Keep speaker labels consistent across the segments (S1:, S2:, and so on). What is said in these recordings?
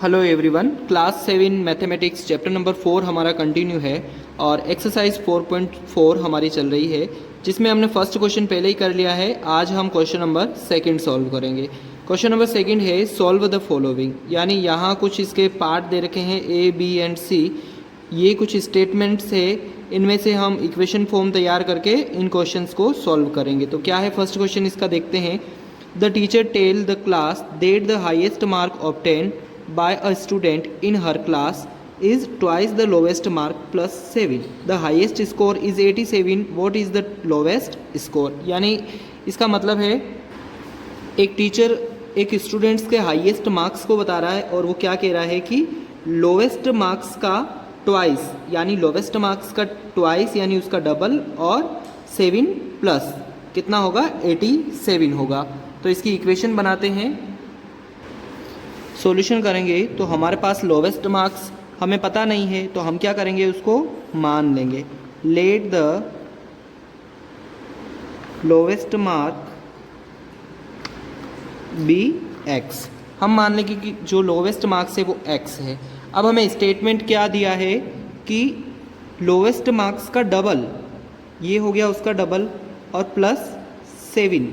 S1: Hello everyone, class 7 mathematics chapter number 4 हमारा continue है और एक्सरसाइज 4.4 हमारी चल रही है, जिसमें हमने फर्स्ट क्वेश्चन पहले ही कर लिया है। आज हम क्वेश्चन नंबर सेकंड सॉल्व करेंगे। क्वेश्चन नंबर सेकंड है सॉल्व द फॉलोइंग, यानी यहाँ कुछ इसके पार्ट दे रखे हैं ए, बी एंड सी। ये कुछ स्टेटमेंट्स है, इनमें से हम इक्वेशन फॉर्म तैयार करके इन क्वेश्चंस को सॉल्व करेंगे। तो क्या है फर्स्ट क्वेश्चन इसका, देखते हैं। The teacher tell the class that the highest mark obtain by a student in her class is twice the lowest mark plus 7. The highest score is 87. What is the lowest score? यानी इसका मतलब है एक teacher एक students के highest marks को बता रहा है और वो क्या कह रहा है कि लोवेस्ट मार्क्स का ट्वाइस, यानी लोवेस्ट मार्क्स का ट्वाइस यानी उसका डबल, और 7 प्लस कितना होगा, 87 होगा। तो इसकी इक्वेशन बनाते हैं, सॉल्यूशन करेंगे। तो हमारे पास लोवेस्ट मार्क्स हमें पता नहीं है, तो हम क्या करेंगे, उसको मान लेंगे। Let the lowest mark be X. हम मान लेंगे कि जो लोवेस्ट मार्क्स है वो एक्स है। अब हमें स्टेटमेंट क्या दिया है कि लोवेस्ट मार्क्स का डबल, ये हो गया उसका डबल, और प्लस 7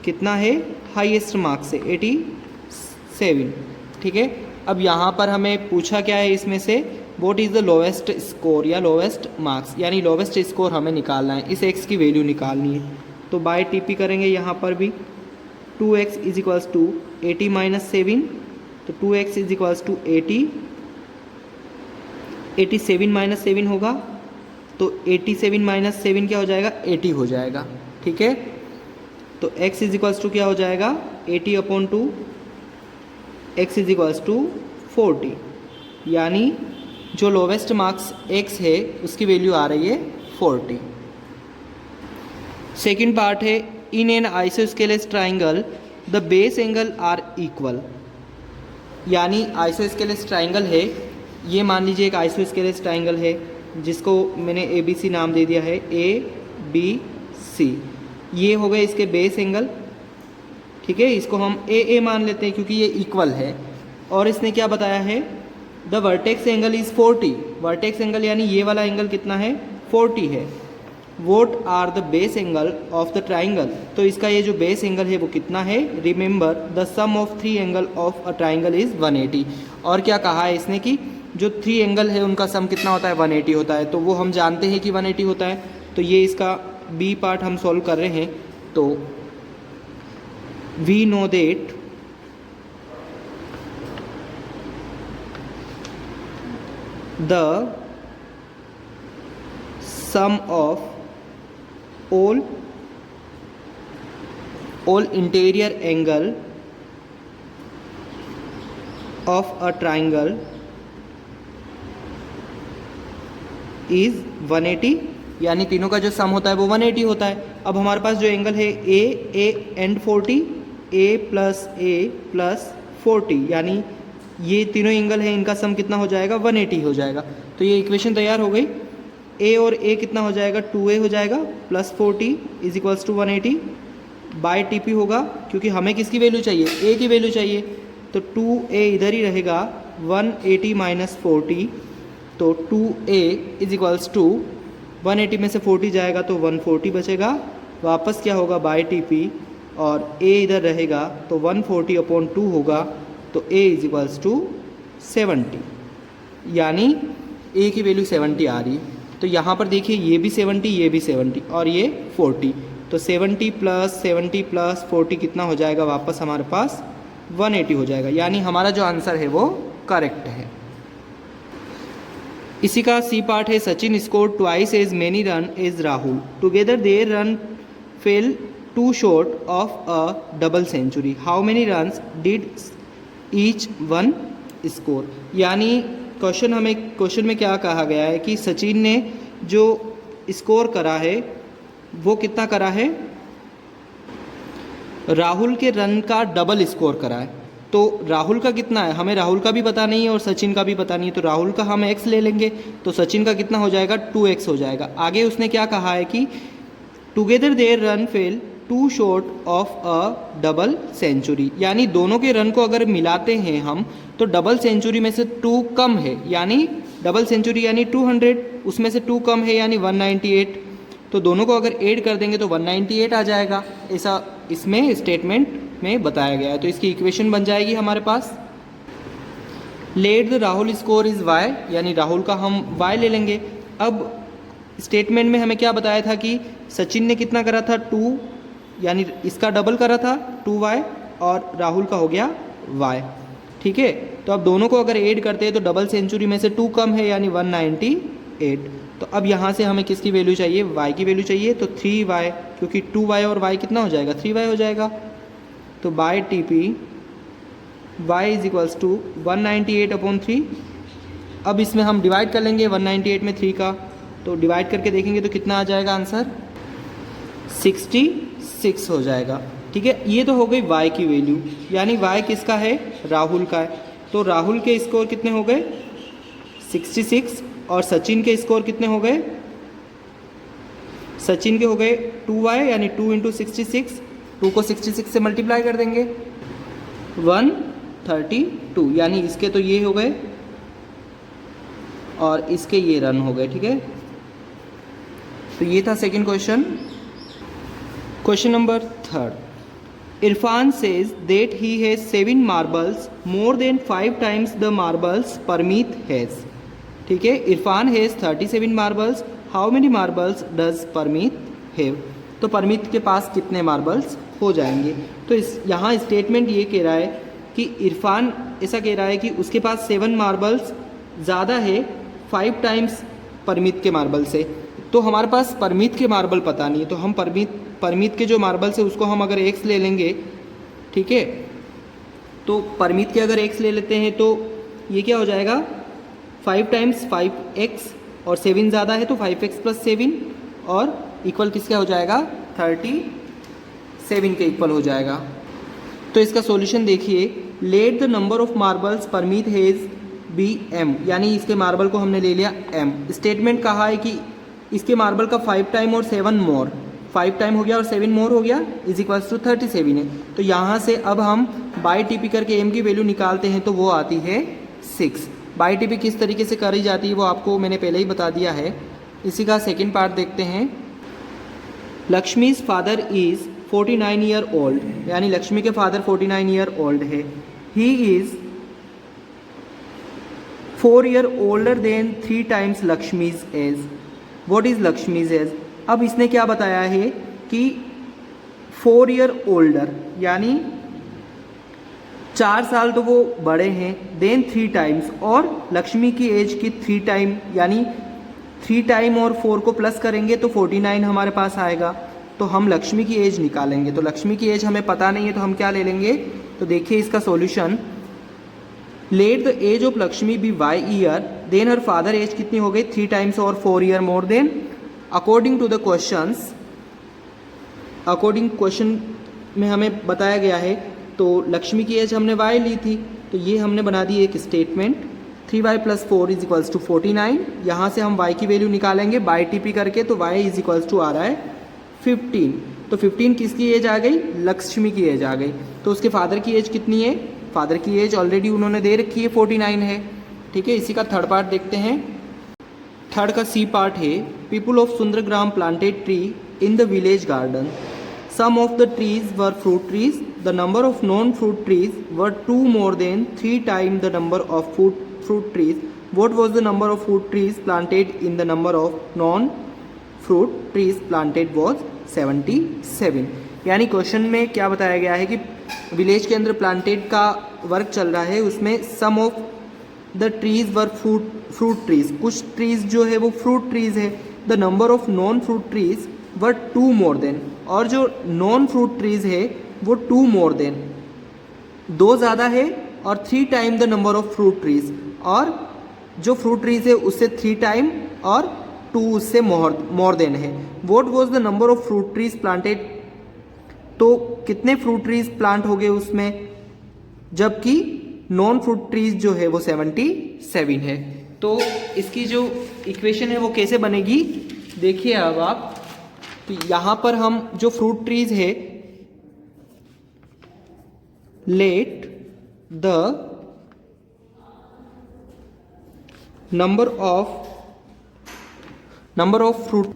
S1: कितना है, हाईएस्ट मार्क्स है 87। ठीक है। अब यहाँ पर हमें पूछा क्या है इसमें से, what is the lowest score या लोवेस्ट मार्क्स, यानी लोवेस्ट स्कोर हमें निकालना है, इस एक्स की वैल्यू निकालनी है। तो बाय टीपी करेंगे यहाँ पर भी। 2x is equals to 80 minus 7, तो 2x is equals to 80, 87 minus 7 होगा, तो 87 माइनस 7 क्या हो जाएगा, 80 हो जाएगा। ठीक है। तो x इज इक्वल्स टू क्या हो जाएगा, 80/2, x इज इक्वल्स टू 40, यानी जो लोवेस्ट मार्क्स x है उसकी वैल्यू आ रही है 40। सेकेंड पार्ट है, in an isosceles triangle the base angle are equal. यानी आइसोस्केलेस ट्राइंगल है, ये मान लीजिए एक आइसोस्केलेस ट्राइंगल है जिसको मैंने ABC नाम दे दिया है, ABC। ये हो गए इसके बेस एंगल। ठीक है, इसको हम ए मान लेते हैं क्योंकि ये इक्वल है। और इसने क्या बताया है, the vertex angle is 40। Vertex angle यानी ये वाला एंगल कितना है, 40 है। What are the base angle of the triangle. तो इसका ये जो बेस एंगल है वो कितना है, remember the sum of 3 angle of a triangle is 180। और क्या कहा है इसने कि जो 3 एंगल है उनका सम कितना होता है, 180 होता है। तो वो हम जानते हैं कि 180 होता है। तो ये इसका बी पार्ट हम सॉल्व कर रहे हैं। तो we know that the sum of all interior angle of a triangle is 180, यानी तीनों का जो सम होता है वो 180 होता है। अब हमारे पास जो एंगल है ए एंड 40, a प्लस 40, यानी ये तीनों एंगल है, इनका सम कितना हो जाएगा, 180 हो जाएगा। तो ये इक्वेशन तैयार हो गई। a और a कितना हो जाएगा, 2a हो जाएगा, plus 40 is equals to 180 by TP होगा, क्योंकि हमें किसकी वैल्यू चाहिए, a की वैल्यू चाहिए। तो 2a इधर ही रहेगा, 180 माइनस 40, तो 2a इज इक्वल्स टू 180 में से 40 जाएगा तो 140 बचेगा, वापस क्या होगा, बाय टीपी, और a इधर रहेगा तो 140/2 होगा, तो a इज इक्वल्स टू 70, यानी a की वैल्यू 70 आ रही है। तो यहाँ पर देखिए ये भी 70, ये भी 70 और ये 40, तो 70 प्लस 40 कितना हो जाएगा, वापस हमारे पास 180 हो जाएगा, यानी हमारा जो आंसर है वो करेक्ट है। इसी का सी पार्ट है, Sachin score twice as many run as Rahul, together their run fell two short of a double century, how many runs did each one score. यानी क्वेश्चन में क्या कहा गया है कि सचिन ने जो स्कोर करा है वो कितना करा है, राहुल के रन का डबल स्कोर करा है। तो राहुल का कितना है, हमें राहुल का भी पता नहीं है और सचिन का भी पता नहीं है, तो राहुल का हम x ले लेंगे, तो सचिन का कितना हो जाएगा, 2x हो जाएगा। आगे उसने क्या कहा है कि together their run fell 2 short of a double century, यानी दोनों के रन को अगर मिलाते हैं हम तो डबल सेंचुरी में से 2 कम है, यानी डबल सेंचुरी यानी 200, उसमें से 2 कम है यानी 198, तो दोनों को अगर ऐड कर देंगे तो 198 आ जाएगा, ऐसा इसमें स्टेटमेंट में बताया गया है। तो इसकी इक्वेशन बन जाएगी हमारे पास, let the Rahul score is Y, यानी राहुल का हम वाई ले लेंगे। अब स्टेटमेंट में हमें क्या बताया था कि सचिन ने कितना करा था 2, यानी इसका डबल करा था 2y, और राहुल का हो गया y, ठीक है। तो अब दोनों को अगर ऐड करते हैं तो डबल सेंचुरी में से 2 कम है यानी 198। तो अब यहाँ से हमें किसकी वैल्यू चाहिए, y की वैल्यू चाहिए, तो 3y, क्योंकि 2y और y कितना हो जाएगा, 3y हो जाएगा। तो by TP y is equals to 198/3। अब इसमें हम डिवाइड कर लेंगे 198 में 3 का, तो डिवाइड करके देखेंगे तो कितना आ जाएगा आंसर, 66 हो जाएगा, ठीक है। ये तो हो गई y की वैल्यू, यानी y किसका है, राहुल का है। तो राहुल के स्कोर कितने हो गए 66, और सचिन के स्कोर कितने हो गए, सचिन के हो गए 2y, यानी 2 × 66, 2 को 66 से मल्टीप्लाई कर देंगे 132, यानी इसके तो ये हो गए और इसके ये रन हो गए, ठीक है। तो ये था second question. Question number 3, Irfan says that he has 7 marbles more than 5 times the marbles Parmeet has, ठीक है। Irfan has 37 marbles, how many marbles does Parmeet have, तो परमीत के पास कितने मार्बल्स हो जाएंगे। तो इस यहाँ स्टेटमेंट ये कह रहा है कि इरफान ऐसा कह रहा है कि उसके पास 7 मार्बल्स ज़्यादा है 5 टाइम्स परमीत के मार्बल से। तो हमारे पास परमीत के मार्बल पता नहीं है, तो हम परमीत के जो मार्बल्स है उसको हम अगर x ले लेंगे, ठीक है। तो परमीत के अगर x ले लेते हैं तो ये क्या हो जाएगा, 5 टाइम्स 5x, और 7 ज़्यादा है तो 5x + 7, और इक्वल किसका हो जाएगा, 37 के इक्वल हो जाएगा। तो इसका सॉल्यूशन देखिए, let the number of marbles Parmeet has be m, यानी इसके मार्बल को हमने ले लिया m। स्टेटमेंट कहा है कि इसके मार्बल का 5 टाइम और 7 मोर, 5 टाइम हो गया और 7 मोर हो गया, इज इक्वल्स टू 37 है। तो यहाँ से अब हम बाई TP करके m की वैल्यू निकालते हैं तो वो आती है 6। बाई TP किस तरीके से करी जाती है वो आपको मैंने पहले ही बता दिया है। इसी का सेकेंड पार्ट देखते हैं। Lakshmi's father is 49 year old, यानी लक्ष्मी के फादर 49 ईयर ओल्ड है। He is 4 year older than 3 times Lakshmi's age, what is Lakshmi's age. अब इसने क्या बताया है कि 4 ईयर ओल्डर, यानी 4 साल तो वो बड़े हैं, देन 3 टाइम्स, और लक्ष्मी की एज की 3 टाइम, यानी 3 टाइम और 4 को प्लस करेंगे तो 49 हमारे पास आएगा। तो हम लक्ष्मी की एज निकालेंगे, तो लक्ष्मी की एज हमें पता नहीं है तो हम क्या ले लेंगे, तो देखिए इसका solution, let the age of Lakshmi be y year, then her father age कितनी हो गई, 3 टाइम्स और 4 year more than, according to the questions, according question में हमें बताया गया है। तो लक्ष्मी की एज हमने y ली थी, तो ये हमने बना दी एक statement, 3y + 4 is equals to 49। यहाँ से हम y की वैल्यू निकालेंगे बाई TP करके, तो y इज इक्वल्स टू आ रहा है 15। तो 15 किसकी एज आ गई, लक्ष्मी की एज आ गई। तो उसके फादर की एज कितनी है, फादर की एज ऑलरेडी उन्होंने दे रखी है 49 है, ठीक है। इसी का थर्ड पार्ट देखते हैं। थर्ड का सी पार्ट है, people of Sundargram planted tree in the village garden, some of the trees were fruit trees, the number of non fruit trees were 2 more than 3 times the number of fruit trees, what was the number of fruit trees planted in the number of non fruit trees planted was 77। यानी question में क्या बताया गया है कि village के अंदर planted का वर्क चल रहा है, उसमें some of the trees were fruit trees, कुछ ट्रीज जो है वो फ्रूट ट्रीज है, the number of non fruit trees were 2 more than, और जो नॉन फ्रूट ट्रीज है वो 2 more than, 2 ज़्यादा है, और 3 time the number of fruit trees, और जो फ्रूट ट्रीज है उससे 3 टाइम और 2 उससे मोर देन है। What was the number of fruit trees planted, तो कितने फ्रूट ट्रीज प्लांट हो गए उसमें, जबकि नॉन फ्रूट ट्रीज जो है वो 77 है। तो इसकी जो इक्वेशन है वो कैसे बनेगी देखिए। अब आप तो यहाँ पर हम जो फ्रूट ट्रीज है, late the number of fruit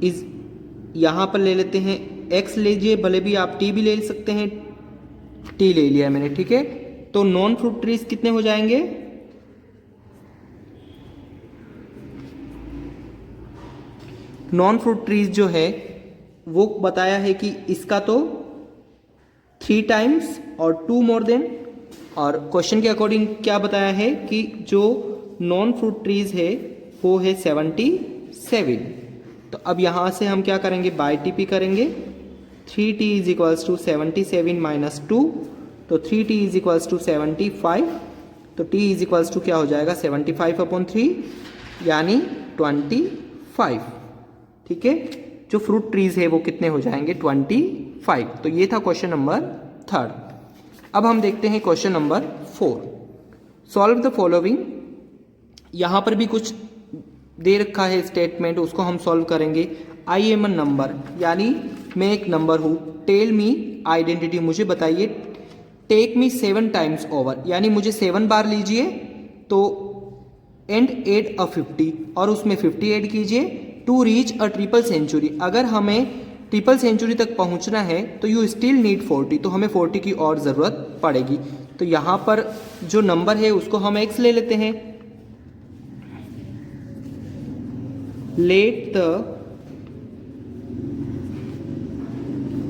S1: is, यहाँ पर ले लेते हैं x लीजिए, भले भी आप t भी ले सकते हैं, t ले लिया मैंने, ठीक है। तो नॉन फ्रूट ट्रीज कितने हो जाएंगे, नॉन फ्रूट ट्रीज जो है वो बताया है कि इसका तो 3 टाइम्स और 2 मोर देन, और क्वेश्चन के अकॉर्डिंग क्या बताया है कि जो नॉन फ्रूट ट्रीज है वो है 77। तो अब यहाँ से हम क्या करेंगे, बाय टीपी करेंगे। 3t is equals to 77 minus 2, तो 3t इज इक्वल्स टू 75, तो t इज इक्वल्स टू क्या हो जाएगा 75/3 यानी 25, ठीक है। जो फ्रूट ट्रीज है वो कितने हो जाएंगे 25। तो ये था क्वेश्चन नंबर 3। अब हम देखते हैं question number 4। Solve the following. यहाँ पर भी कुछ दे रखा है स्टेटमेंट, उसको हम सॉल्व करेंगे। आई एम अ नंबर, यानी मैं एक नंबर हूँ। टेल मी आइडेंटिटी, मुझे बताइए। टेक मी 7 टाइम्स ओवर, यानी मुझे 7 बार लीजिए, तो एंड एड अ 50, और उसमें 50 ऐड कीजिए। To reach a triple century, अगर हमें ट्रिपल सेंचुरी तक पहुंचना है तो यू स्टिल नीड 40, तो हमें 40 की और ज़रूरत पड़ेगी। तो यहाँ पर जो नंबर है उसको हम x ले लेते हैं। Let the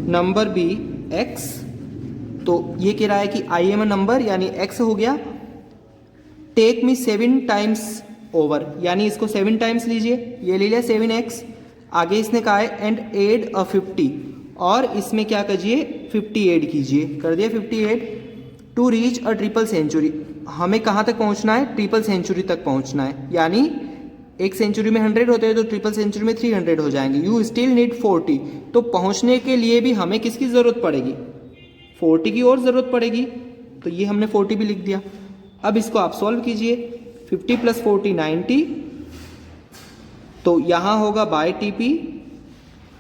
S1: number be x, तो ये कह रहा है कि आई एम अ नंबर, यानी x हो गया। टेक मी 7 टाइम्स ओवर, यानी इसको 7 टाइम्स लीजिए, ये ले लिया 7x। आगे इसने कहा है एंड एड अ 50, और इसमें क्या कीजिए 50 ऐड कीजिए, कर दिया 50 add. To reach a triple century, हमें कहाँ तक पहुँचना है, ट्रिपल सेंचुरी तक पहुँचना है, यानी एक सेंचुरी में 100 होते हैं तो ट्रिपल सेंचुरी में 300 हो जाएंगे। यू स्टिल नीड 40, तो पहुँचने के लिए भी हमें किसकी ज़रूरत पड़ेगी, 40 की और ज़रूरत पड़ेगी। तो ये हमने 40 भी लिख दिया। अब इसको आप सॉल्व कीजिए। 50 + 40 90, तो यहाँ होगा बाय टीपी,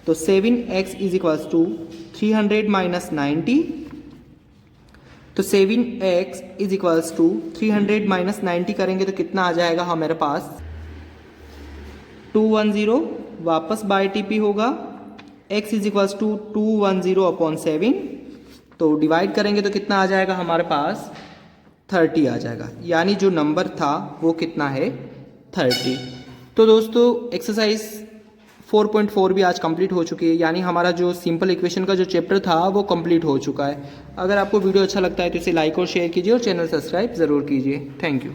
S1: तो 7x is equals to 300 minus 90, तो 7x is equals to 300 minus 90 करेंगे तो कितना आ जाएगा हमारे पास 210, वापस बाय टीपी होगा। x इज इक्वल्स टू 210/7, तो डिवाइड करेंगे तो कितना आ जाएगा हमारे पास 30 आ जाएगा, यानी जो नंबर था वो कितना है 30। तो दोस्तों एक्सरसाइज 4.4 भी आज कंप्लीट हो चुकी है, यानी हमारा जो सिंपल इक्वेशन का जो चैप्टर था वो कंप्लीट हो चुका है। अगर आपको वीडियो अच्छा लगता है तो इसे लाइक और शेयर कीजिए और चैनल सब्सक्राइब ज़रूर कीजिए। Thank you.